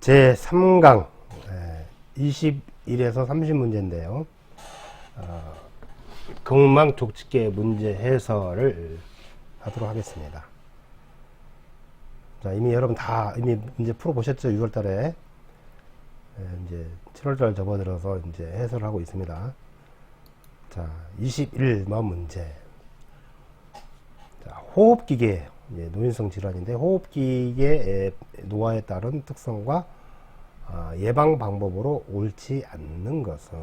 제3강 21에서 30문제인데요. 극망 족집게 문제 해설을 하도록 하겠습니다. 자, 이미 여러분 다 이미 문제 풀어보셨죠? 6월달에 이제 7월달 접어들어서 이제 해설을 하고 있습니다. 자, 21번 문제. 자, 호흡기계 노인성 질환인데 호흡기계 노화에 따른 특성과 예방 방법으로 옳지 않는 것은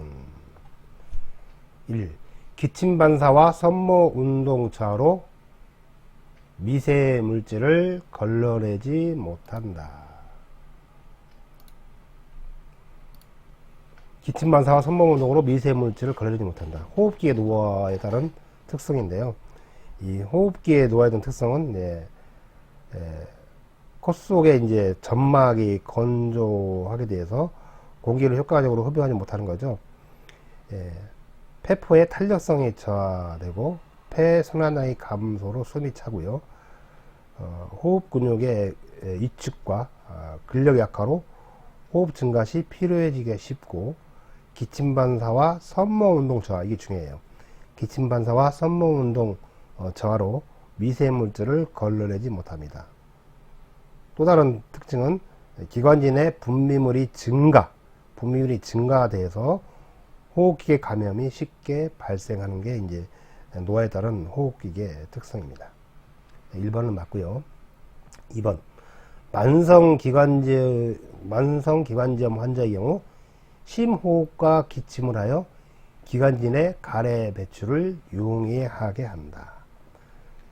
1. 기침 반사와 섬모 운동차로 미세 물질을 걸러내지 못한다. 기침 반사와 섬모 운동으로 미세 물질을 걸러내지 못한다. 호흡기계 노화에 따른 특성인데요. 이 호흡기의 노화에 대한 특성은 코 속에 이제 점막이 건조하게 돼서 공기를 효과적으로 흡입하지 못하는 거죠. 폐포의 탄력성이 저하되고 폐 순환량이 감소로 숨이 차고요. 호흡 근육의 위축과 근력 약화로 호흡 증가 시 피로해지기가 쉽고 기침 반사와 섬모 운동 저하, 이게 중요해요. 기침 반사와 섬모 운동 저하로 미세 물질을 걸러내지 못합니다. 또 다른 특징은 기관지 내 분비물이 증가돼서 호흡기계 감염이 쉽게 발생하는 게 이제 노화에 따른 호흡기계 특성입니다. 1번은 맞고요. 2번 만성기관지염 환자의 경우 심호흡과 기침을 하여 기관지 내 가래 배출을 용이하게 한다.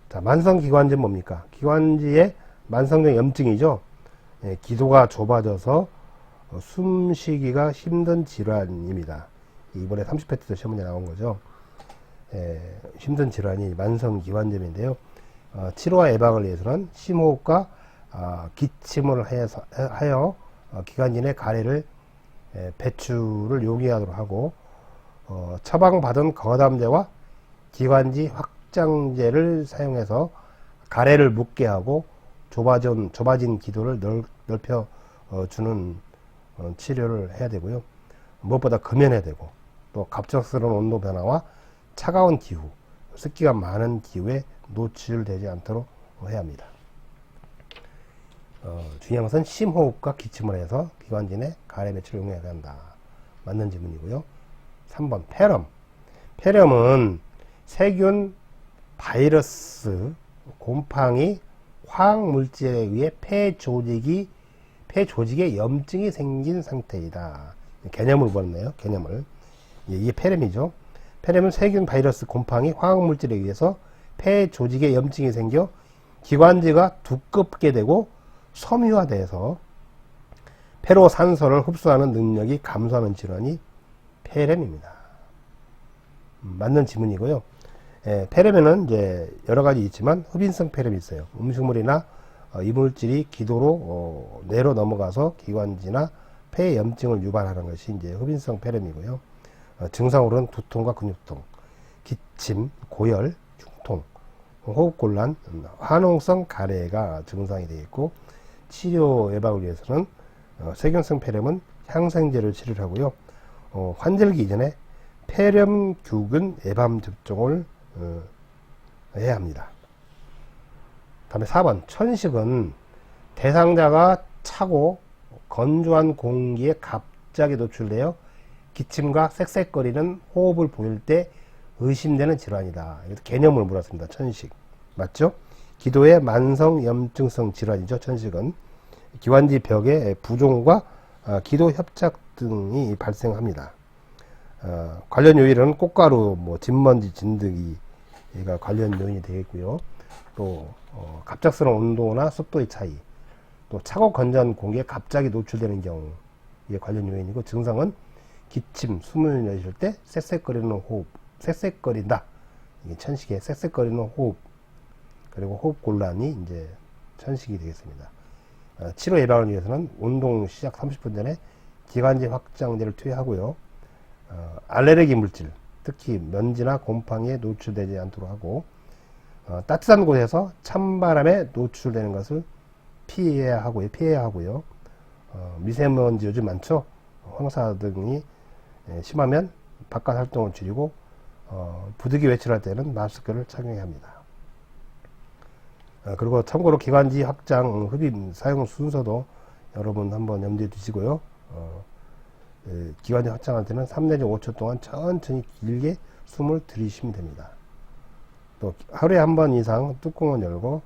자, 만성기관지는 뭡니까? 기관지의 만성적 염증이죠. 기도가 좁아져서 숨쉬기가 힘든 질환입니다. 이번에 30회 시험문제 나온 거죠. 힘든 질환이 만성기관지염인데요. 치료와 예방을 위해서는 심호흡과 기침을 하여 기관지 내 가래를 배출을 용이하도록 하고 처방받은 거담제와 기관지 확장제를 사용해서 가래를 묻게 하고 좁아진 기도를 넓혀주는 치료를 해야 되고요. 무엇보다 금연해야 되고 또 갑작스러운 온도 변화와 차가운 기후, 습기가 많은 기후에 노출되지 않도록 해야 합니다. 중요한 것은 심호흡과 기침을 해서 기관지 내 가래 배출을 용이하게 한다. 맞는 질문이고요. 3번 폐렴은 세균, 바이러스, 곰팡이, 화학물질에 의해 폐 조직에 염증이 생긴 상태이다. 개념을 물었네요. 개념을. 이게 폐렴이죠. 폐렴은 세균, 바이러스, 곰팡이, 화학물질에 의해서 폐 조직에 염증이 생겨 기관지가 두껍게 되고 섬유화돼서 폐로 산소를 흡수하는 능력이 감소하는 질환이 폐렴입니다. 맞는 지문이고요. 폐렴에는 이제 여러 가지 있지만 흡인성 폐렴이 있어요. 음식물이나 이물질이 기도로 뇌로 넘어가서 기관지나 폐에 염증을 유발하는 것이 이제 흡인성 폐렴이고요. 증상으로는 두통과 근육통, 기침, 고열, 흉통, 호흡곤란, 화농성 가래가 증상이 되겠고, 치료 예방을 위해서는 세균성 폐렴은 항생제를 치료를 하고요. 환절기 이전에 폐렴균 예방 접종을 해야 합니다. 다음에 4번 천식은 대상자가 차고 건조한 공기에 갑자기 노출되어 기침과 쌕쌕거리는 호흡을 보일 때 의심되는 질환이다. 개념을 물었습니다. 천식 맞죠? 기도의 만성염증성 질환이죠. 천식은 기관지 벽의 부종과 기도 협착 등이 발생합니다. 관련 요인은 꽃가루, 진먼지, 진드기가 관련 요인이 되겠고요. 또 갑작스러운 온도나 습도의 차이, 또 차고 건조한 공기에 갑자기 노출되는 경우 이게 관련 요인이고, 증상은 기침, 숨을 내쉴 때 쌕쌕거리는 호흡, 쌕쌕거린다. 이게 천식의 쌕쌕거리는 호흡, 그리고 호흡 곤란이 이제 천식이 되겠습니다. 치료 예방을 위해서는 운동 시작 30분 전에 기관지 확장제를 투여하고요. 알레르기 물질, 특히 먼지나 곰팡이에 노출되지 않도록 하고, 따뜻한 곳에서 찬바람에 노출되는 것을 피해야 하고요. 미세먼지 요즘 많죠. 황사 등이 심하면 바깥 활동을 줄이고 부득이 외출할 때는 마스크를 착용해야 합니다. 그리고 참고로 기관지 확장 흡입 사용 순서도 여러분 한번 염두에 두시고요. 기관지 확장할 때는 3 내지 5초 동안 천천히 길게 숨을 들이쉬면 됩니다. 또 하루에 한 번 이상 뚜껑을 열고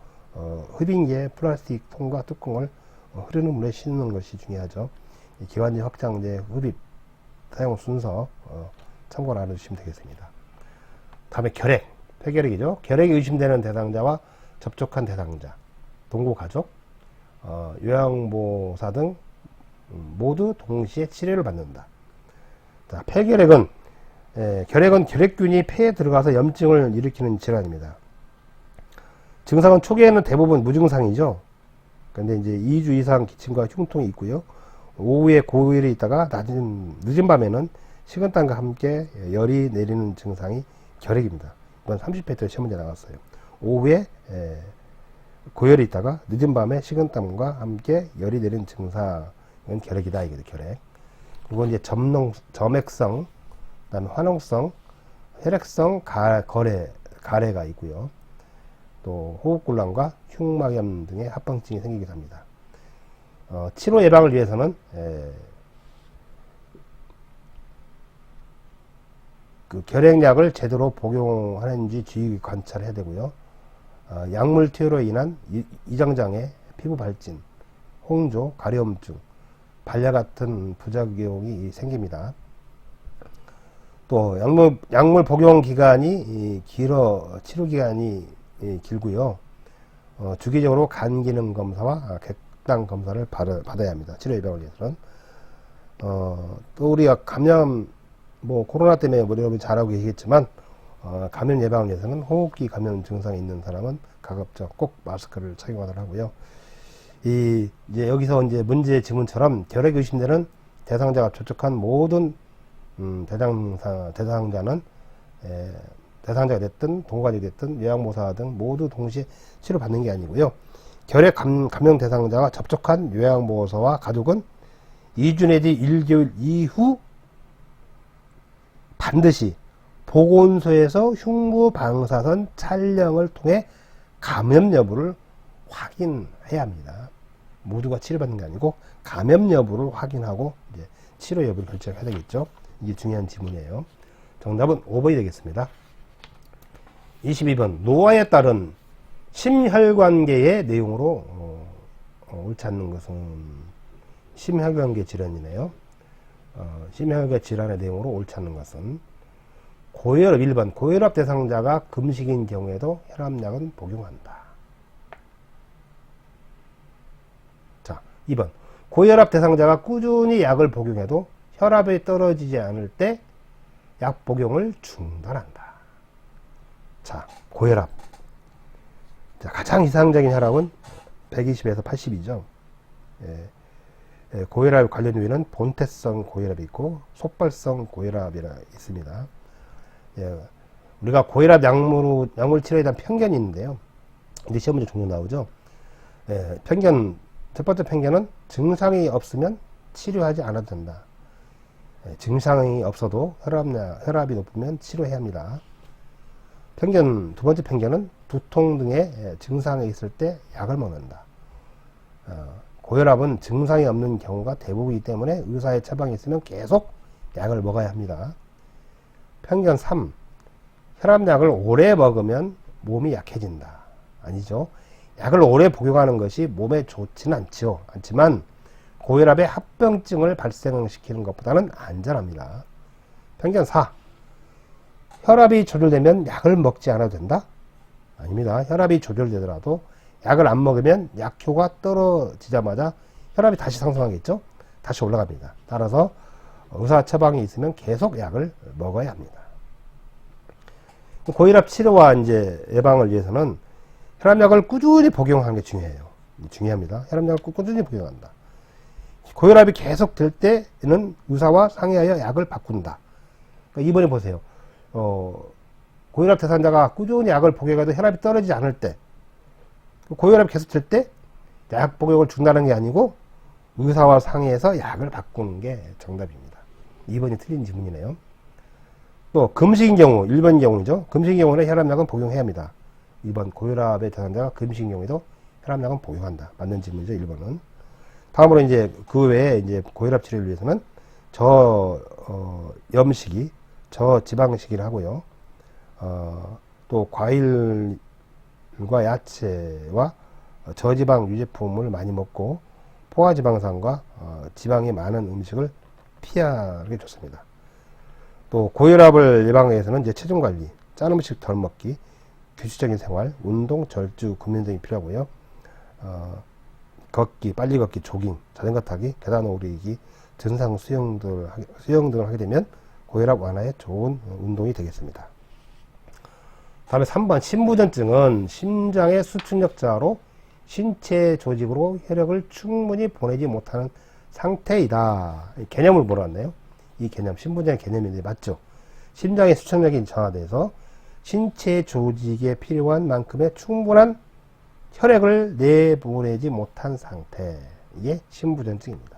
흡입기의 플라스틱 통과 뚜껑을 흐르는 물에 씻는 것이 중요하죠. 기관지 확장제 흡입 사용 순서 참고를 알아주시면 되겠습니다. 다음에 결핵, 폐결핵이죠. 결핵이 의심되는 대상자와 접촉한 대상자, 동거가족, 요양보호사 등 모두 동시에 치료를 받는다. 자, 폐결핵은 결핵은 결핵균이 폐에 들어가서 염증을 일으키는 질환입니다. 증상은 초기에는 대부분 무증상이죠. 근데 이제 2주 이상 기침과 흉통이 있고요. 오후에 고열이 있다가 늦은 밤에는 식은땀과 함께 열이 내리는 증상이 결핵입니다. 이건 30회 시험 문제 나왔어요. 오후에 고열이 있다가 늦은 밤에 식은땀과 함께 열이 내리는 증상은 결핵이다. 이게 결핵. 그리고 이제 점액성, 그다음에 화농성, 혈액성 가래가 있고요. 또 호흡곤란과 흉막염 등의 합병증이 생기기도 합니다. 치료 예방을 위해서는 그 결핵약을 제대로 복용하는지 주의 관찰해야 되고요. 약물 투여로 인한 이장장애, 피부 발진, 홍조, 가려움증, 발열 같은 부작용이 생깁니다. 또 약물 복용 기간이 치료 기간이 길고요. 주기적으로 간 기능 검사와 객당 검사를 받아야 합니다. 치료 예방을 위해서는. 또 우리가 감염, 코로나 때문에 여러분이 잘하고 계시겠지만, 감염 예방을 위해서는 호흡기 감염 증상이 있는 사람은 가급적 꼭 마스크를 착용하도록 하고요. 이제 여기서 이제 문제 지문처럼 결핵 의심되는 대상자가 접촉한 모든 대상자는 대상자가 됐든 동거가족이 됐든 요양보호사 등 모두 동시에 치료받는 게 아니고요. 결핵 감염 대상자가 접촉한 요양보호사와 가족은 2주 내지 1개월 이후 반드시 보건소에서 흉부방사선 촬영을 통해 감염 여부를 확인해야 합니다. 모두가 치료받는 게 아니고 감염 여부를 확인하고 이제 치료 여부를 결정해야 되겠죠. 이게 중요한 지문이에요. 정답은 5번이 되겠습니다. 22번 노화에 따른 심혈관계의 내용으로 옳지 않는 것은 심혈관계 질환이네요. 심혈관계 질환의 내용으로 옳지 않는 것은 고혈압 1번 고혈압 대상자가 금식인 경우에도 혈압약은 복용한다. 자, 2번 고혈압 대상자가 꾸준히 약을 복용해도 혈압이 떨어지지 않을 때 약 복용을 중단한다. 자, 고혈압. 자, 가장 이상적인 혈압은 120에서 80이죠. 고혈압 관련 요인은 본태성 고혈압이 있고 속발성 고혈압이 있습니다. 우리가 고혈압 약물 치료에 대한 편견이 있는데요. 이제 시험 문제 종종 나오죠. 첫 번째 편견은 증상이 없으면 치료하지 않아도 된다. 증상이 없어도 혈압이 높으면 치료해야 합니다. 두 번째 편견은 두통 등의 증상이 있을 때 약을 먹는다. 고혈압은 증상이 없는 경우가 대부분이기 때문에 의사의 처방이 있으면 계속 약을 먹어야 합니다. 편견 3. 혈압약을 오래 먹으면 몸이 약해진다. 아니죠. 약을 오래 복용하는 것이 몸에 좋지는 않지만 고혈압의 합병증을 발생시키는 것보다는 안전합니다. 편견 4. 혈압이 조절되면 약을 먹지 않아도 된다? 아닙니다. 혈압이 조절되더라도 약을 안 먹으면 약효가 떨어지자마자 혈압이 다시 상승하겠죠? 다시 올라갑니다. 따라서 의사 처방이 있으면 계속 약을 먹어야 합니다. 고혈압 치료와 이제 예방을 위해서는 혈압약을 꾸준히 복용하는 게 중요합니다. 혈압약을 꾸준히 복용한다. 고혈압이 계속 될 때는 의사와 상의하여 약을 바꾼다. 그러니까 이번에 보세요. 고혈압 대상자가 꾸준히 약을 복용해도 혈압이 떨어지지 않을 때, 고혈압이 계속 될 때 약 복용을 중단하는 게 아니고 의사와 상의해서 약을 바꾸는 게 정답입니다. 2번이 틀린 질문이네요. 또 금식인 경우, 1번 경우죠. 금식인 경우는 혈압약은 복용해야 합니다. 2번 고혈압의 대상자가 금식인 경우에도 혈압약은 복용한다. 맞는 질문이죠. 1번은. 다음으로 이제 그 외에 이제 고혈압 치료를 위해서는 염식이, 저지방식이를 하고요. 또 과일과 야채와 저지방 유제품을 많이 먹고 포화지방산과 지방이 많은 음식을 피하는 게 좋습니다. 또 고혈압을 예방하기 위해서는 이제 체중 관리, 짠 음식 덜 먹기, 규칙적인 생활, 운동, 절주, 금연 등이 필요하고요. 걷기, 빨리 걷기, 조깅, 자전거 타기, 계단 오르기, 등산, 수영 등을 하게 되면 고혈압 완화에 좋은 운동이 되겠습니다. 다음에 3번 심부전증은 심장의 수축력자로 신체 조직으로 혈액을 충분히 보내지 못하는 상태이다. 개념을 물어봤네요. 이 개념, 심부전증의 개념인데 맞죠? 심장의 수축력이 저하돼서 신체 조직에 필요한 만큼의 충분한 혈액을 내보내지 못한 상태. 이게 심부전증입니다.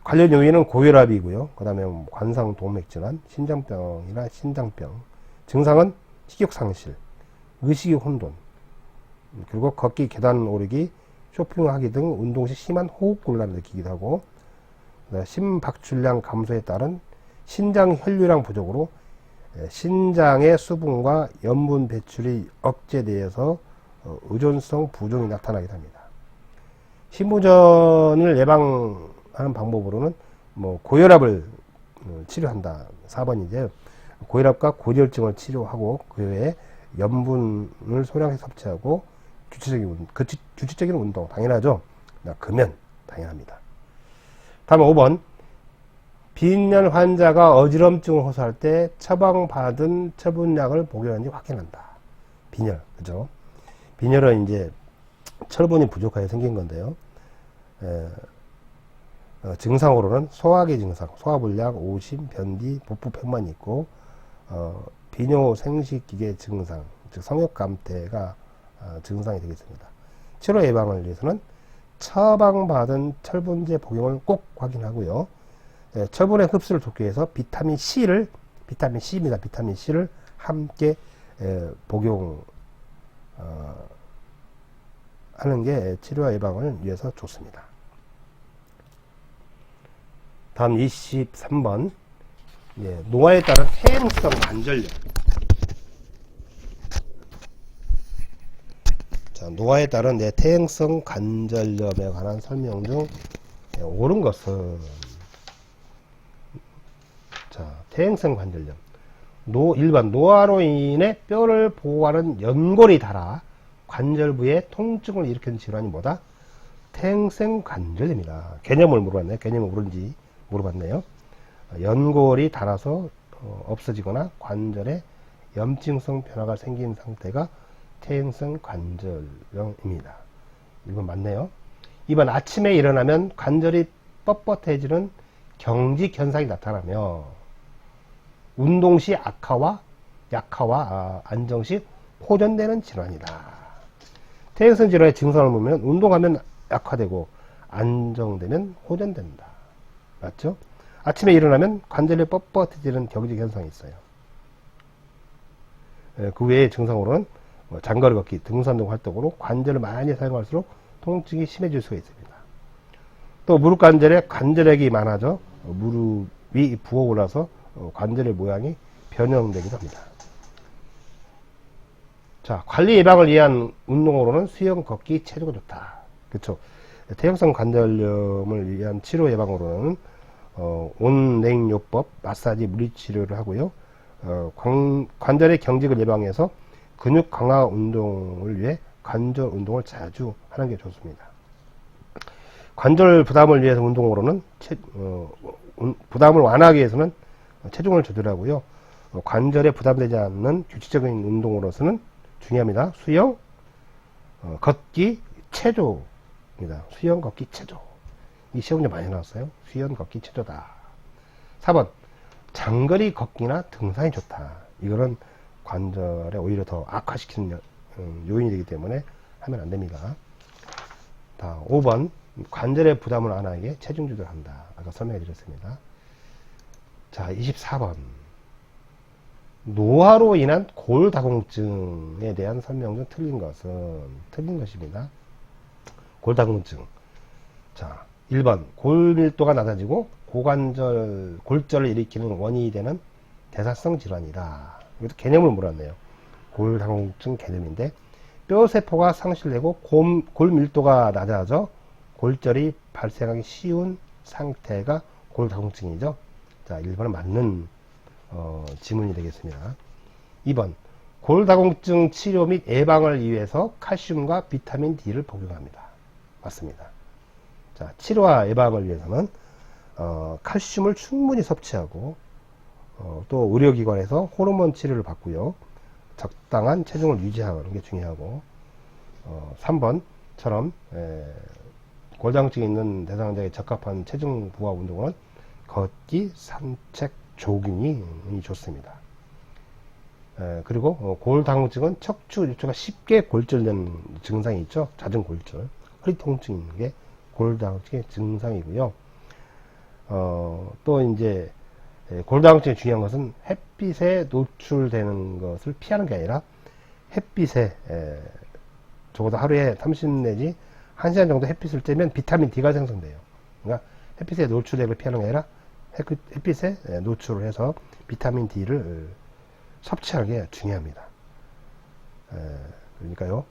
관련 요인은 고혈압이고요. 그 다음에 관상동맥질환, 심장병이나 신장병. 증상은 식욕상실, 의식이 혼돈, 그리고 걷기, 계단 오르기, 쇼핑하기 등 운동 시 심한 호흡곤란을 느끼기도 하고, 심박출량 감소에 따른 신장 혈류량 부족으로 신장의 수분과 염분 배출이 억제되어서 의존성 부종이 나타나기도 합니다. 심부전을 예방하는 방법으로는 고혈압을 치료한다. 4번이죠. 고혈압과 고지혈증을 치료하고 그 외에 염분을 소량히 섭취하고 규칙적인 운동 당연하죠. 금연 당연합니다. 다음 5번 빈혈 환자가 어지럼증을 호소할 때 처방받은 처분약을 복용하는지 확인한다. 빈혈, 그죠? 빈혈은 이제 철분이 부족하게 생긴 건데요. 증상으로는 소화기 증상, 소화불량, 오심, 변비, 복부팽만이 있고, 비뇨생식기계 증상, 즉 성욕감퇴가 증상이 되겠습니다. 치료 예방을 위해서는 처방받은 철분제 복용을 꼭 확인하고요. 철분의 흡수를 돕기 위해서 비타민 C입니다. 비타민 C를 함께 복용 하는 게 치료 예방을 위해서 좋습니다. 다음 23번 노화에 따른 퇴행성 관절염. 자, 노화에 따른 퇴행성 관절염에 관한 설명 중 옳은 것은 자, 퇴행성 관절염. 일반 노화로 인해 뼈를 보호하는 연골이 닳아 관절 부에 통증을 일으키는 질환이 뭐다? 퇴행성 관절염이다. 개념을 물어봤네요. 개념을 모른지 물어봤네요. 연골이 닳아서 없어지거나 관절에 염증성 변화가 생긴 상태가 퇴행성 관절염입니다. 이건 맞네요. 2번 아침에 일어나면 관절이 뻣뻣해지는 경직 현상이 나타나며 운동 시 약화와 안정 시 호전되는 질환이다. 퇴행성 질환의 증상을 보면 운동하면 약화되고 안정되면 호전된다. 맞죠? 아침에 일어나면 관절이 뻣뻣해지는 경직 현상이 있어요. 그 외의 증상으로는 장거리 걷기, 등산 등 활동으로 관절을 많이 사용할수록 통증이 심해질 수가 있습니다. 또 무릎 관절에 관절액이 많아져 무릎이 부어올라서 관절의 모양이 변형되기도 합니다. 자, 관리 예방을 위한 운동으로는 수영, 걷기, 체조가 좋다. 그렇죠? 퇴행성 관절염을 위한 치료 예방으로는 온냉요법, 마사지, 물리치료를 하고요. 관절의 경직을 예방해서 근육 강화 운동을 위해 관절 운동을 자주 하는 게 좋습니다. 관절 부담을 위해서 운동으로는 부담을 완화하기 위해서는 체중을 조절하고요. 관절에 부담되지 않는 규칙적인 운동으로서는 중요합니다. 수영, 걷기, 체조입니다. 수영, 걷기, 체조. 이 시험 문제 많이 나왔어요. 수영, 걷기, 체조다. 4번 장거리 걷기나 등산이 좋다. 이거는 관절에 오히려 더 악화시키는 요인이 되기 때문에 하면 안 됩니다. 다음 5번 관절의 부담을 완화하게 체중 조절한다. 아까 설명해 드렸습니다. 자, 24번 노화로 인한 골다공증에 대한 설명 중 틀린 것입니다. 골다공증. 자, 1번 골밀도가 낮아지고 골절을 일으키는 원인이 되는 대사성 질환이다. 이것도 개념을 물었네요. 골다공증 개념인데 뼈세포가 상실되고 골밀도가 낮아져 골절이 발생하기 쉬운 상태가 골다공증이죠. 자, 1번은 맞는 지문이 되겠습니다. 2번 골다공증 치료 및 예방을 위해서 칼슘과 비타민 D를 복용합니다. 맞습니다. 자, 치료와 예방을 위해서는 칼슘을 충분히 섭취하고 또 의료기관에서 호르몬 치료를 받고요. 적당한 체중을 유지하는 게 중요하고 3번처럼 골다공증이 있는 대상자에 적합한 체중 부하 운동은 걷기, 산책, 조깅이 좋습니다. 그리고 골다공증은 척추 유추가 쉽게 골절되는 증상이 있죠. 잦은 골절, 허리 통증이 있는 게 골다공증의 증상이고요. 또 이제 골다공증이 중요한 것은 햇빛에 노출되는 것을 피하는 게 아니라 햇빛에 적어도 하루에 30 내지 1시간 정도 햇빛을 쬐면 비타민 D가 생성돼요. 그러니까 햇빛에 노출되는 걸 피하는 게 아니라 햇빛에 노출을 해서 비타민 D를 섭취하는 게 중요합니다. 그러니까요,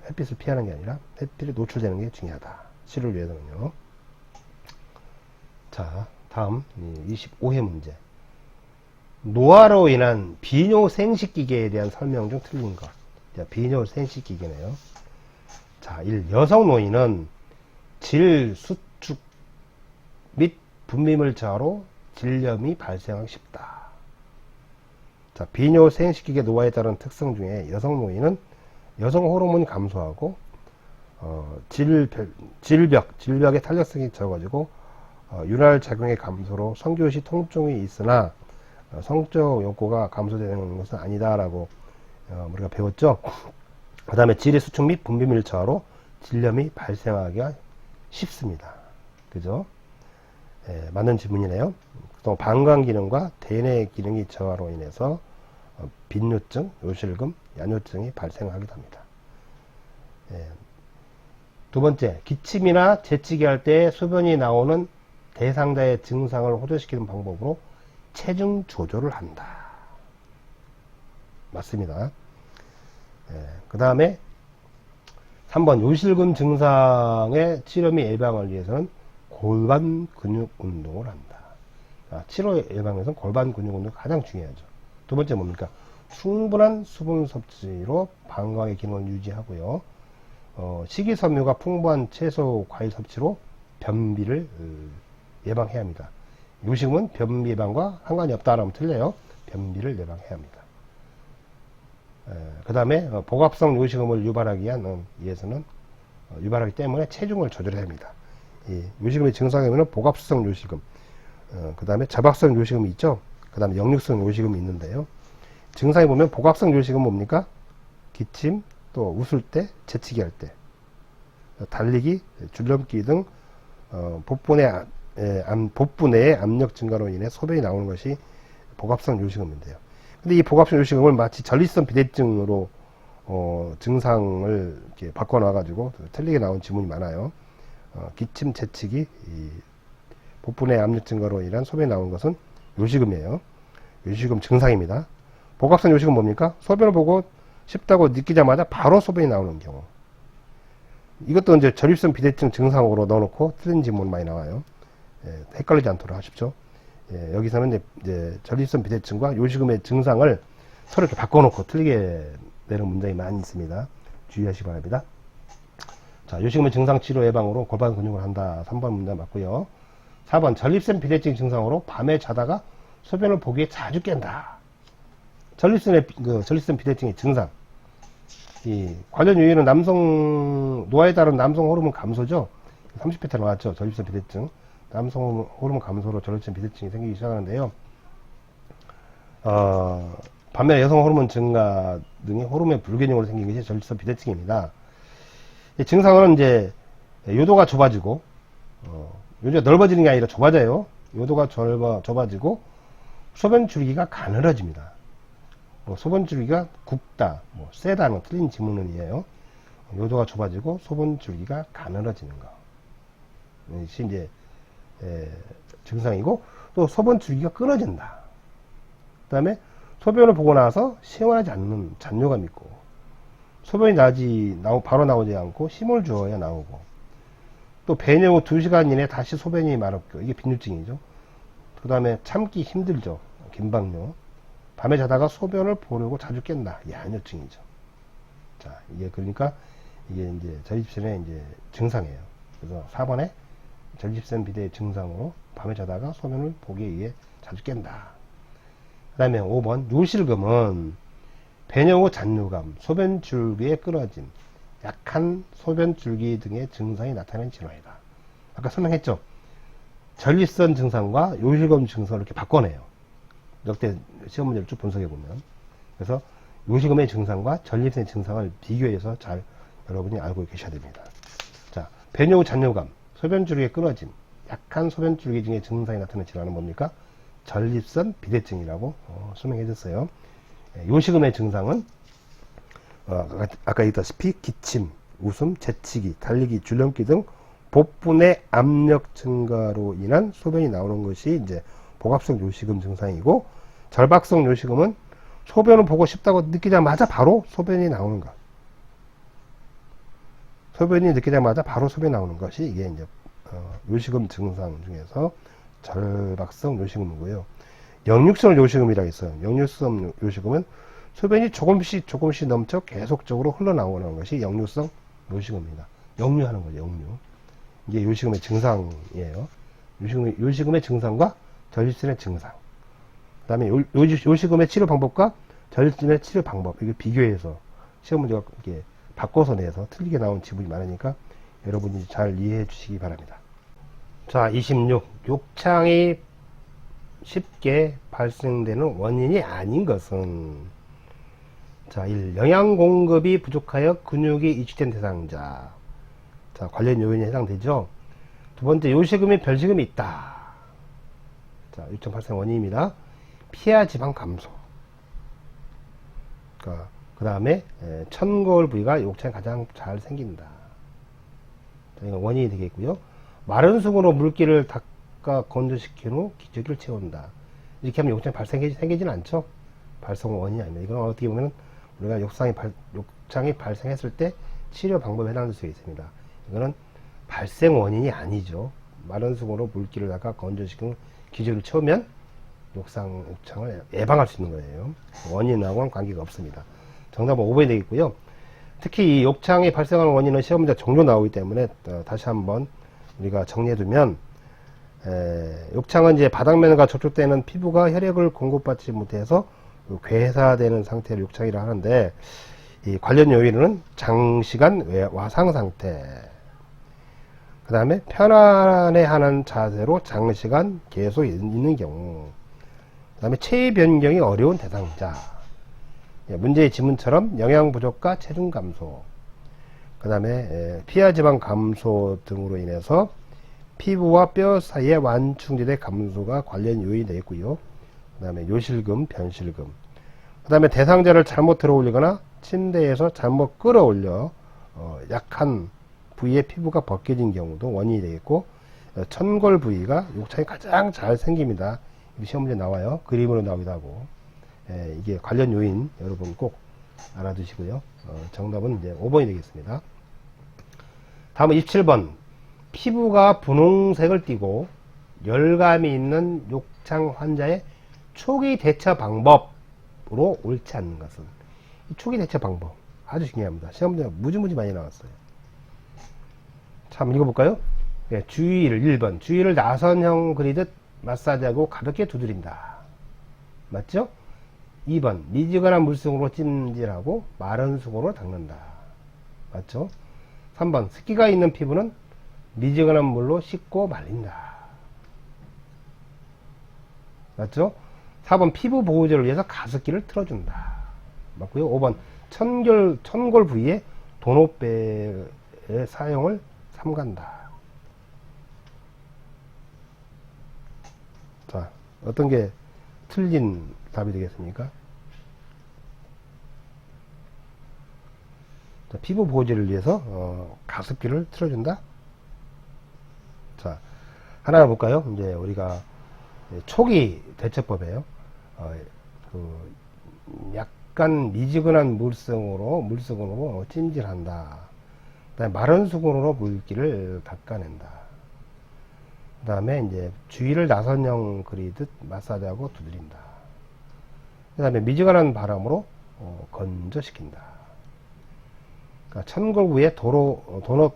햇빛을 피하는 게 아니라 햇빛에 노출되는 게 중요하다. 치료를 위해서는요. 자, 다음 25회 문제. 노화로 인한 비뇨 생식기계에 대한 설명 중 틀린 것. 자, 비뇨 생식기계네요. 자, 1. 여성 노인은 질, 수축 및 분비물 저하로 질염이 발생하기 쉽다. 자, 비뇨 생식기계 노화에 따른 특성 중에 여성 노인은 여성 호르몬이 감소하고 질벽의 탄력성이 적어지고 윤활 작용의 감소로 성교 시 통증이 있으나 성적 욕구가 감소되는 것은 아니다라고 우리가 배웠죠. 그 다음에 질의 수축 및 분비물 저하로 질염이 발생하기가 쉽습니다. 그죠? 맞는 질문이네요. 또 방광 기능과 대뇌 기능이 저하로 인해서 빈뇨증, 요실금, 야뇨증이 발생하기도 합니다. 두 번째, 기침이나 재치기 할 때 소변이 나오는 대상자의 증상을 호전시키는 방법으로 체중 조절을 한다. 맞습니다. 그 다음에 3번 요실금 증상의 치료 및 예방을 위해서는 골반 근육 운동을 한다. 치료 예방에서는 골반 근육 운동이 가장 중요하죠. 두 번째 뭡니까? 충분한 수분 섭취로 방광의 기능을 유지하고요. 식이섬유가 풍부한 채소 과일 섭취로 변비를 예방해야 합니다. 요식은 변비 예방과 상관이 없다라면 틀려요. 변비를 예방해야 합니다. 그 다음에 복합성 요식음을 유발하기 위해서는 유발하기 때문에 체중을 조절해야 합니다. 이 요식음의 증상에는 복합성 요식음, 그 다음에 저박성 요식음이 있죠. 그 다음에 역류성 요식음이 있는데요. 증상에 보면 복합성 요식음은 뭡니까? 기침, 또 웃을 때, 재치기 할 때, 달리기, 줄넘기 등 복부 내의 압력 증가로 인해 소변이 나오는 것이 복합성 요식음인데요. 근데 이 복합성 요식음을 마치 전립선 비대증으로 증상을 이렇게 바꿔놔가지고 틀리게 나온 지문이 많아요. 기침, 재치기, 복부 내 압력 증가로 인한 소변이 나오는 것은 요식음이에요. 요식음 증상입니다. 복합성 요식은 뭡니까? 소변을 보고 싶다고 느끼자마자 바로 소변이 나오는 경우. 이것도 이제 전립선 비대증 증상으로 넣어놓고 틀린 지문 많이 나와요. 헷갈리지 않도록 하십시오. 여기서는 이제 전립선 비대증과 요식음의 증상을 서로 이렇게 바꿔놓고 틀리게 내는 문장이 많이 있습니다. 주의하시기 바랍니다. 자, 요식음의 증상 치료 예방으로 골반 근육을 한다. 3번 문장 맞고요. 4번 전립선 비대증 증상으로 밤에 자다가 소변을 보기에 자주 깬다. 전립선 비대증의 증상. 이 관련 요인은 노화에 따른 남성 호르몬 감소죠. 30회 때 나왔죠. 전립선 비대증. 남성 호르몬 감소로 전립선 비대증이 생기기 시작하는데요. 반면에 여성 호르몬 증가 등의 호르몬 불균형으로 생긴 것이 전립선 비대증입니다. 이 증상은 이제 요도가 좁아지고, 요도가 넓어지는 게 아니라 좁아져요. 요도가 좁아지고, 소변 줄기가 가늘어집니다. 소변 줄기가 굵다, 세다는 틀린 지문은이에요. 요도가 좁아지고, 소변 줄기가 가늘어지는 거. 이것이 이제, 증상이고, 또 소변 줄기가 끊어진다. 그 다음에 소변을 보고 나서 시원하지 않는 잔뇨감이 있고, 소변이 바로 나오지 않고 힘을 주어야 나오고, 또 배뇨 후 2시간 이내 다시 소변이 마렵고, 이게 빈뇨증이죠. 그 다음에 참기 힘들죠. 긴박뇨. 밤에 자다가 소변을 보려고 자주 깬다. 이게 한뇨증이죠. 자, 이게 그러니까 이게 이제 전립선의 이제 증상이에요. 그래서 4번에 전립선 비대의 증상으로 밤에 자다가 소변을 보기 위해 자주 깬다. 그 다음에 5번 요실금은 배뇨 후 잔뇨감, 소변 줄기의 끊어짐, 약한 소변 줄기 등의 증상이 나타나는 질환이다. 아까 설명했죠. 전립선 증상과 요실금 증상을 이렇게 바꿔내요. 역대 시험 문제를 쭉 분석해 보면. 그래서 요실금의 증상과 전립선의 증상을 비교해서 잘 여러분이 알고 계셔야 됩니다. 자, 배뇨 후 잔뇨감, 소변 줄기의 끊어짐, 약한 소변 줄기 등의 증상이 나타나는 질환은 뭡니까? 전립선 비대증이라고 설명해 줬어요. 요실금의 증상은 아까 얘기했다시피 기침, 웃음, 재치기, 달리기, 줄넘기 등 복부 내 압력 증가로 인한 소변이 나오는 것이 이제 복압성 요실금 증상이고, 절박성 요실금은 소변을 보고 싶다고 느끼자마자 바로 소변이 나오는 것. 소변이 느끼자마자 바로 소변이 나오는 것이 이게 이제 요실금 증상 중에서 절박성 요실금이고요. 역류성 요실금이라고 있어요. 역류성 요실금은 소변이 조금씩 넘쳐 계속적으로 흘러나오는 것이 역류성 요실금입니다. 역류하는 거죠, 역류. 이게 요실금의 증상이에요. 요실금의 증상과 전립선의 증상. 그 다음에 요실금의 치료 방법과 전립선의 치료 방법, 이게 비교해서 시험 문제가 이렇게 바꿔서 내서 틀리게 나온 지문이 많으니까 여러분이 잘 이해해 주시기 바랍니다. 자, 26. 욕창이 쉽게 발생되는 원인이 아닌 것은, 자, 1. 영양 공급이 부족하여 근육이 이식된 대상자. 자, 관련 요인에 해당되죠. 두 번째, 요실금이 별실금이 있다. 자, 욕창 발생 원인입니다. 피하 지방 감소. 그 다음에 천골 부위가 욕창이 가장 잘 생긴다. 자, 이건 원인이 되겠고요. 마른 수건으로 물기를 닦아 건조시킨 후 기저귀를 채운다. 이렇게 하면 욕창이 생기지는 않죠. 발생 원인이 아닙니다. 이건 어떻게 보면 우리가 욕창이 발생했을 때 치료 방법에 해당될 수 있습니다. 이거는 발생 원인이 아니죠. 마른 수건으로 물기를 닦아 건조시킨 후 기저귀를 채우면 욕창을 예방할 수 있는 거예요. 원인하고는 관계가 없습니다. 정답은 5번이 되겠고요. 특히 이 욕창이 발생하는 원인은 시험 문제 종종 나오기 때문에 다시 한번 우리가 정리해두면, 욕창은 이제 바닥면과 접촉되는 피부가 혈액을 공급받지 못해서 괴사되는 상태를 욕창이라 하는데, 이 관련 요인은 장시간 와상 상태, 그 다음에 편안해하는 자세로 장시간 계속 있는 경우, 그 다음에 체위 변경이 어려운 대상자, 문제의 지문처럼 영양 부족과 체중 감소, 그 다음에 피하 지방 감소 등으로 인해서 피부와 뼈 사이의 완충지대 감소가 관련 요인이 되겠고요. 그 다음에 요실금, 변실금, 그 다음에 대상자를 잘못 들어올리거나 침대에서 잘못 끌어올려 약한 부위의 피부가 벗겨진 경우도 원인이 되겠고, 천골 부위가 욕창이 가장 잘 생깁니다. 시험 문제 나와요. 그림으로 나오기도 하고. 이게 관련 요인 여러분 꼭 알아두시고요. 정답은 이제 5번이 되겠습니다. 다음은 27번. 피부가 분홍색을 띠고 열감이 있는 욕창 환자의 초기 대처 방법으로 옳지 않는 것은. 이 초기 대처 방법 아주 중요합니다. 시험 문제가 무지무지 많이 나왔어요. 자, 한번 읽어볼까요? 주위를 1번. 주위를 나선형 그리듯 마사지하고 가볍게 두드린다. 맞죠? 2번. 미지근한 물속으로 찜질하고 마른 수건으로 닦는다. 맞죠? 3번. 습기가 있는 피부는 미지근한 물로 씻고 말린다. 맞죠? 4번. 피부 보호제를 위해서 가습기를 틀어준다. 맞고요. 5번. 천골 부위에 도노배의 삼간다. 자, 어떤 게 틀린 답이 되겠습니까? 자, 피부 보호제를 위해서 가습기를 틀어준다. 자, 하나 볼까요? 이제 우리가 초기 대처법이에요. 그 약간 미지근한 물성으로 찜질한다. 그다음에 마른 수건으로 물기를 닦아낸다. 그다음에 이제 주위를 나선형 그리듯 마사지하고 두드린다. 그다음에 미지근한 바람으로 건조시킨다. 그러니까 천골구의 도넛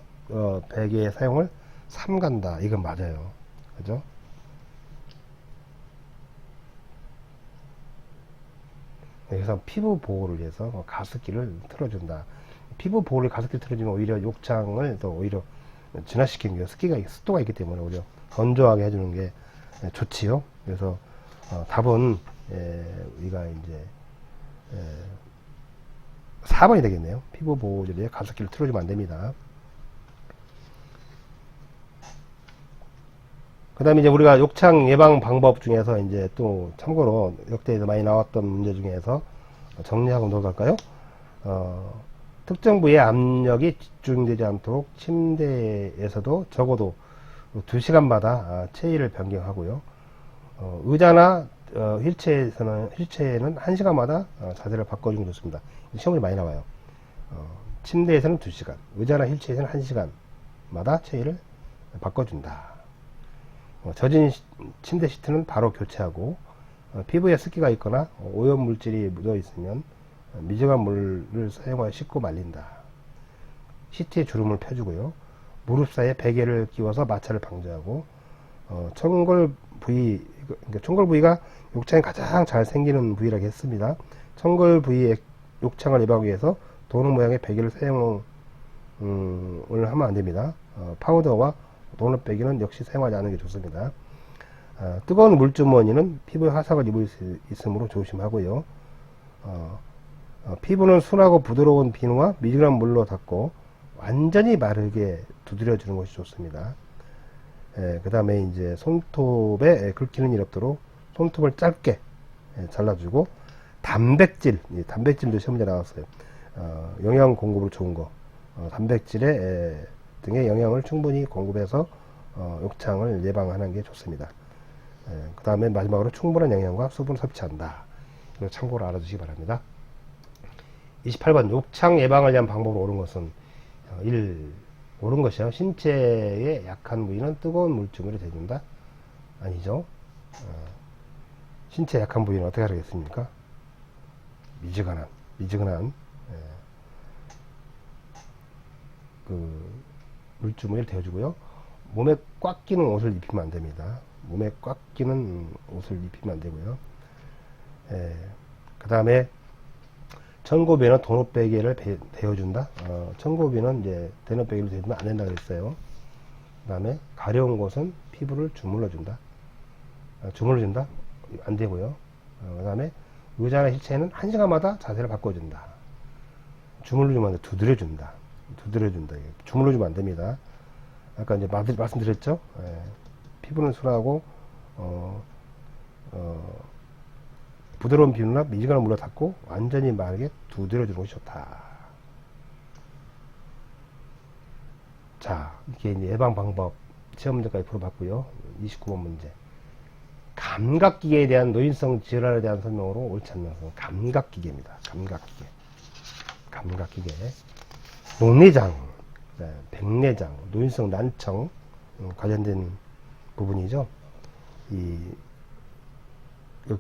베개의 사용을 삼간다. 이건 맞아요. 그죠? 그래서 피부 보호를 위해서 가습기를 틀어준다. 피부 보호를 가습기를 틀어주면 오히려 욕창을 더 오히려 진화시키는 게 습도가 있기 때문에 오히려 건조하게 해주는 게 좋지요. 그래서 답은 우리가 이제 4번이 되겠네요. 피부 보호제에 가습기를 틀어주면 안 됩니다. 그 다음에 이제 우리가 욕창 예방 방법 중에서 이제 또 참고로 역대에서 많이 나왔던 문제 중에서 정리하고 넘어갈까요? 특정 부위에 압력이 집중되지 않도록 침대에서도 적어도 2시간마다 체위를 변경하고요. 의자나 휠체어는 1시간마다 자세를 바꿔주면 좋습니다. 시험이 많이 나와요. 침대에서는 2시간, 의자나 휠체어에서는 1시간마다 체위를 바꿔준다. 젖은 침대 시트는 바로 교체하고 피부에 습기가 있거나 오염 물질이 묻어 있으면 미지근한 물을 사용하여 씻고 말린다. 시트에 주름을 펴주고요. 무릎 사이에 베개를 끼워서 마찰을 방지하고 천골 부위, 그러니까 천골 부위가 욕창이 가장 잘 생기는 부위라고 했습니다. 천골 부위의 욕창을 예방하기 위해서 도넛 모양의 베개를 사용을 하면 안 됩니다. 파우더와 도넛 베개는 역시 사용하지 않는 게 좋습니다. 뜨거운 물주머니는 피부에 화상을 입을 수 있으므로 조심하고요. 피부는 순하고 부드러운 비누와 미지근한 물로 닦고 완전히 마르게 두드려 주는 것이 좋습니다. 그 다음에 이제 손톱에 긁히는 일 없도록 손톱을 짧게 잘라주고 단백질도 시험에 나왔어요. 영양 공급으로 좋은 거, 단백질에 등의 영양을 충분히 공급해서 욕창을 예방하는 게 좋습니다. 그 다음에 마지막으로 충분한 영양과 수분을 섭취한다. 이거 참고로 알아두시기 바랍니다. 28번 욕창 예방을 위한 방법으로 옳은 것은 1. 옳은 것이요. 신체의 약한 부위는 뜨거운 물주머니를 대준다. 아니죠. 신체 약한 부위는 어떻게 하겠습니까? 미지근한 그 물주머니를 대어주고요. 몸에 꽉 끼는 옷을 입히면 안 됩니다. 몸에 꽉 끼는 옷을 입히면 안 되고요. 그 다음에 천고비에는 도넛 베개를 대어준다. 천고비는 이제 도넛 베개를 대주면 안 된다고 했어요. 그 다음에 가려운 곳은 피부를 주물러준다. 주물러준다? 안 되고요. 그 다음에 의자나 힐체는 1시간마다 자세를 바꿔준다. 주물러주면 안 돼. 두드려준다. 주물러주면 안 됩니다. 아까 이제 말씀드렸죠? 피부는 순하고, 부드러운 비누나 미지근한 물로 닦고 완전히 마르게 두드려주는 것이 좋다. 자, 이게 이제 예방 방법 시험 문제까지 풀어봤고요. 29번 문제. 감각기계에 대한 노인성 질환에 대한 설명으로 옳지 않는 것은 감각기계입니다. 감각기계. 녹내장, 백내장, 노인성 난청 관련된 부분이죠. 이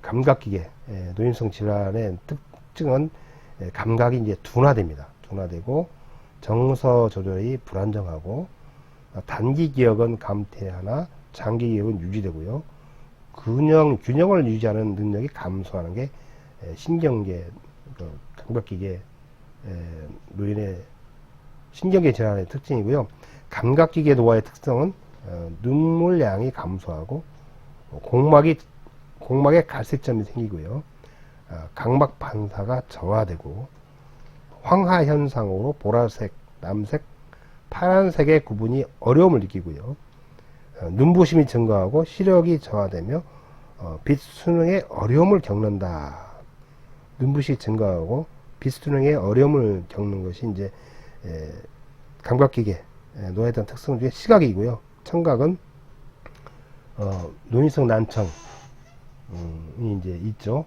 감각기계, 노인성 질환의 특징은 감각이 이제 둔화되고 정서 조절이 불안정하고 단기 기억은 감퇴하나 장기 기억은 유지되고요. 균형을 유지하는 능력이 감소하는 게 신경계, 감각기계 노인의 신경계 질환의 특징이고요. 감각기계 노화의 특성은 눈물량이 감소하고 공막에 갈색점이 생기고요. 각막 반사가 저하되고 황화 현상으로 보라색, 남색, 파란색의 구분이 어려움을 느끼고요. 눈부심이 증가하고 시력이 저하되며 빛 수능에 어려움을 겪는다. 눈부심이 증가하고 빛 수능에 어려움을 겪는 것이 이제 감각기계 노화에 대한 특성 중에 시각이고요. 청각은 노인성 난청이 이제 있죠.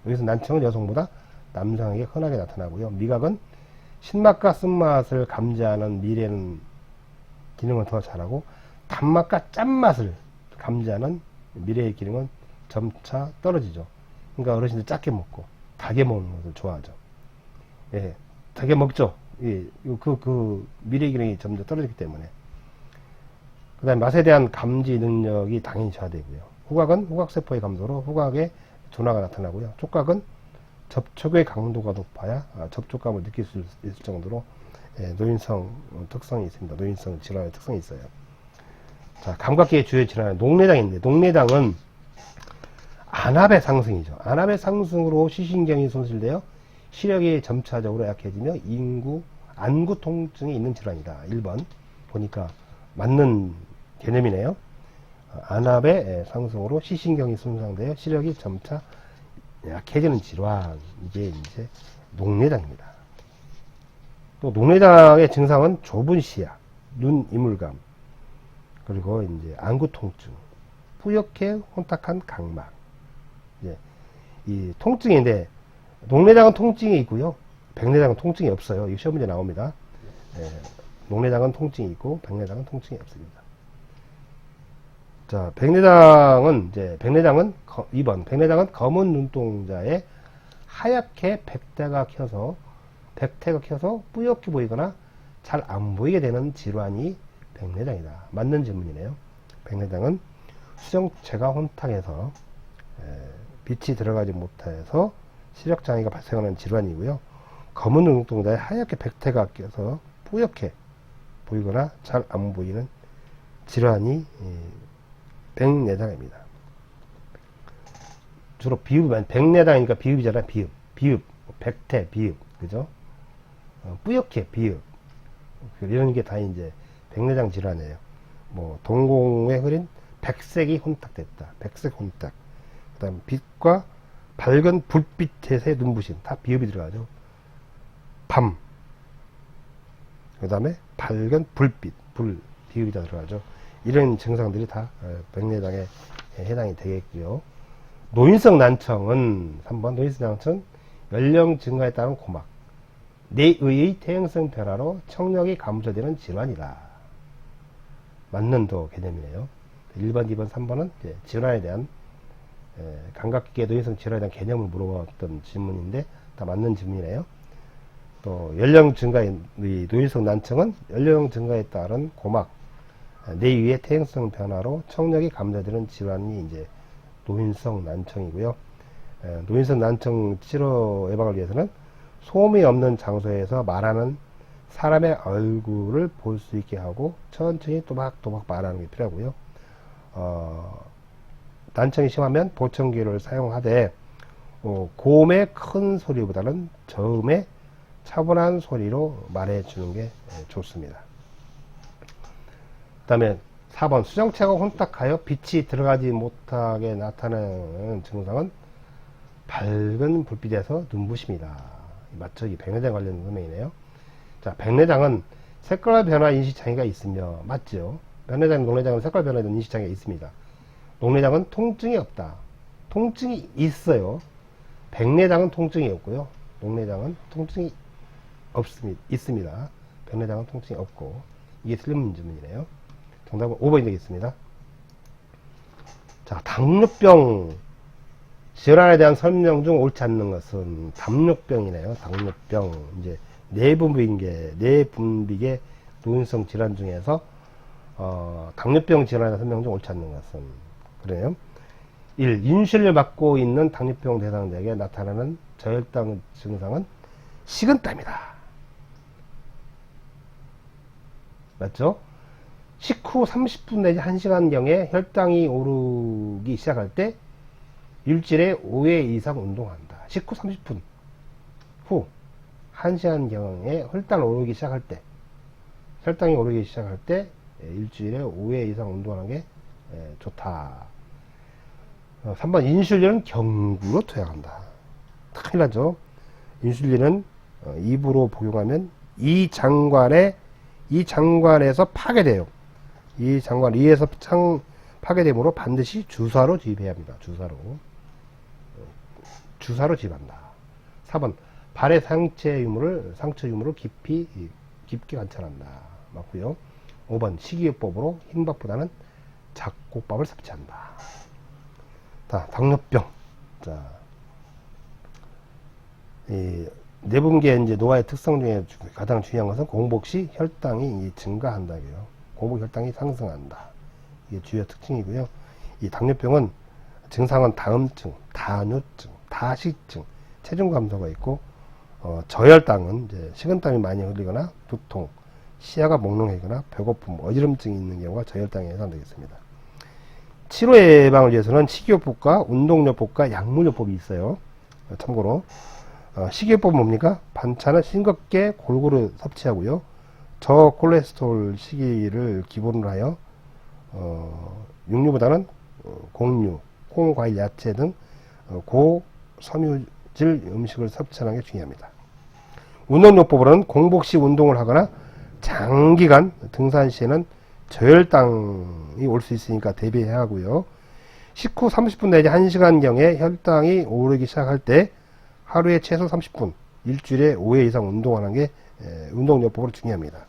노인성 난청은 여성보다 남성에게 흔하게 나타나고요. 미각은 신맛과 쓴맛을 감지하는 미래는 기능을 더 잘하고, 단맛과 짠맛을 감지하는 미래의 기능은 점차 떨어지죠. 그러니까 어르신들 작게 먹고 달게 먹는 것을 좋아하죠. 예, 달게 먹죠. 예, 그 미래 기능이 점점 떨어지기 때문에. 그 다음에 맛에 대한 감지 능력이 당연히 저하되고요. 후각은 후각세포의 감소로 후각의 둔화가 나타나고요. 촉각은 접촉의 강도가 높아야 접촉감을 느낄 수 있을 정도로 노인성 특성이 있습니다. 노인성 질환의 특성이 있어요. 자, 감각기의 주요 질환은 녹내장인데, 녹내장은 안압의 상승이죠. 안압의 상승으로 시신경이 손실되어 시력이 점차적으로 약해지며 안구 통증이 있는 질환이다. 1번 보니까 맞는 개념이네요. 안압의 상승으로 시신경이 손상되어 시력이 점차 약해지는 질환, 이게 이제 녹내장입니다. 또 녹내장의 증상은 좁은 시야, 눈 이물감, 그리고 이제 안구 통증, 뿌옇게 혼탁한 각막. 이제 이 통증인데, 녹내장은 통증이 있고요, 백내장은 통증이 없어요. 이 시험 문제 나옵니다. 녹내장은 통증이 있고 백내장은 통증이 없습니다. 자, 백내장은 2번 백내장은 검은 눈동자에 하얗게 백태가 켜서 뿌옇게 보이거나 잘 안 보이게 되는 질환이 백내장이다. 맞는 질문이네요. 백내장은 수정체가 혼탁해서 빛이 들어가지 못해서 시력장애가 발생하는 질환이고요. 검은 눈동자에 하얗게 백태가 껴서 뿌옇게 보이거나 잘 안 보이는 질환이 백내장입니다. 주로 비읍이 백내장이니까 비읍이잖아요. 비읍, 백태, 비읍, 그죠? 뿌옇게 비읍, 이런 게 다 이제 백내장 질환이에요. 뭐 동공에 흐린 백색이 혼탁됐다. 백색 혼탁. 그 다음 빛과 밝은 불빛에서의 눈부심, 다 비읍이 들어가죠. 밤. 그 다음에 밝은 불빛, 비읍이 다 들어가죠. 이런 증상들이 다 백내장에 해당이 되겠고요. 노인성 난청은 3번 노인성 난청은 연령 증가에 따른 고막, 뇌의 퇴행성 변화로 청력이 감소되는 질환이다. 맞는 도 개념이네요. 1번, 2번, 3번은 질환에 대한 감각기계 노인성 질환에 대한 개념을 물어봤던 질문인데 다 맞는 질문이네요. 또 연령 증가의 노인성 난청은 연령 증가에 따른 고막, 뇌의 퇴행성 변화로 청력이 감소되는 질환이 이제 노인성 난청이고요. 노인성 난청 치료 예방을 위해서는 소음이 없는 장소에서 말하는 사람의 얼굴을 볼 수 있게 하고 천천히 또박또박 말하는 게 필요하고요. 난청이 심하면 보청기를 사용하되 고음의 큰 소리보다는 저음의 차분한 소리로 말해주는 게 좋습니다. 그 다음에 4번 수정체가 혼탁하여 빛이 들어가지 못하게 나타나는 증상은 밝은 불빛에서 눈부심이다. 맞죠? 이 백내장 관련 설명이네요. 자, 백내장은 색깔 변화 인식 장애가 있으며, 맞죠? 백내장, 녹내장은 색깔 변화에 대한 인식 장애가 있습니다. 녹내장은 통증이 없다. 통증이 있어요. 백내장은 통증이 없고요. 녹내장은 통증이 있습니다. 백내장은 통증이 없고. 이게 틀린 질문이네요. 정답은 5번이 되겠습니다. 자, 당뇨병 질환에 대한 설명 중 옳지 않는 것은 당뇨병이네요. 당뇨병. 이제 뇌분비계 노인성 질환 중에서 당뇨병 질환에 대한 설명 중 옳지 않는 것은 그래요. 1. 인슐린을 맞고 있는 당뇨병 대상자에게 나타나는 저혈당 증상은 식은땀이다. 맞죠? 식후 30분 내지 1시간경에 혈당이 오르기 시작할 때 일주일에 5회 이상 운동한다. 식후 30분 후 1시간경에 혈당이 오르기 시작할 때 혈당이 오르기 시작할 때 일주일에 5회 이상 운동하는 게 좋다. 3번 인슐린은 경구로 투약한다. 큰일 나죠. 인슐린은 입으로 복용하면 이 장관에서 파괴돼요. 이 장관 이에서 파괴되므로 반드시 주사로 주입해야 합니다. 주사로 주입한다. 4번 발의 상처 유무를 깊게 관찰한다. 맞고요. 5번 식이요법으로 흰밥보다는 잡곡밥을 섭취한다. 자, 당뇨병. 자, 이 내분계 이제 노화의 특성 중에 가장 중요한 것은 공복 시 혈당이 증가한다고요. 공복 혈당이 상승한다. 이게 주요 특징이고요. 이 당뇨병은 증상은 다음증, 다뇨증, 다식증, 체중 감소가 있고 저혈당은 이제 식은땀이 많이 흘리거나 두통, 시야가 몽롱해지거나 배고픔, 어지럼증이 있는 경우가 저혈당에 해당되겠습니다. 치료 예방을 위해서는 식이요법과 운동요법과 약물요법이 있어요. 참고로 식이요법은 뭡니까? 반찬을 싱겁게 골고루 섭취하고요. 저콜레스테롤 식이를 기본으로 하여 육류보다는 곡류, 콩, 과일, 야채 등 고섬유질 음식을 섭취하는 게 중요합니다. 운동요법으로는 공복 시 운동을 하거나 장기간 등산 시에는 저혈당이 올 수 있으니까 대비해야 하고요. 식후 30분 내지 1시간경에 혈당이 오르기 시작할 때 하루에 최소 30분, 일주일에 5회 이상 운동하는 게 운동요법으로 중요합니다.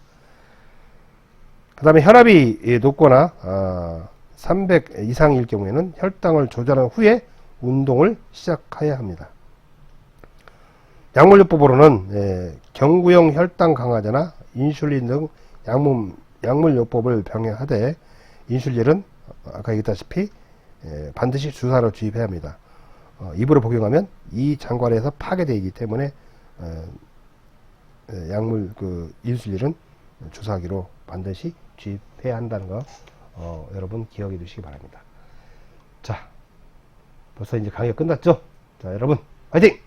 그 다음에 혈압이 높거나 300 이상일 경우에는 혈당을 조절한 후에 운동을 시작해야 합니다. 약물요법으로는 경구용 혈당 강화제나 인슐린 등 약물요법을 병행하되 인슐린은 아까 얘기했다시피 반드시 주사로 주입해야 합니다. 입으로 복용하면 이 장관에서 파괴되기 때문에 인슐린은 주사기로 반드시 주입해야 한다는 거 여러분 기억해 두시기 바랍니다. 자, 벌써 이제 강의가 끝났죠? 자, 여러분 화이팅!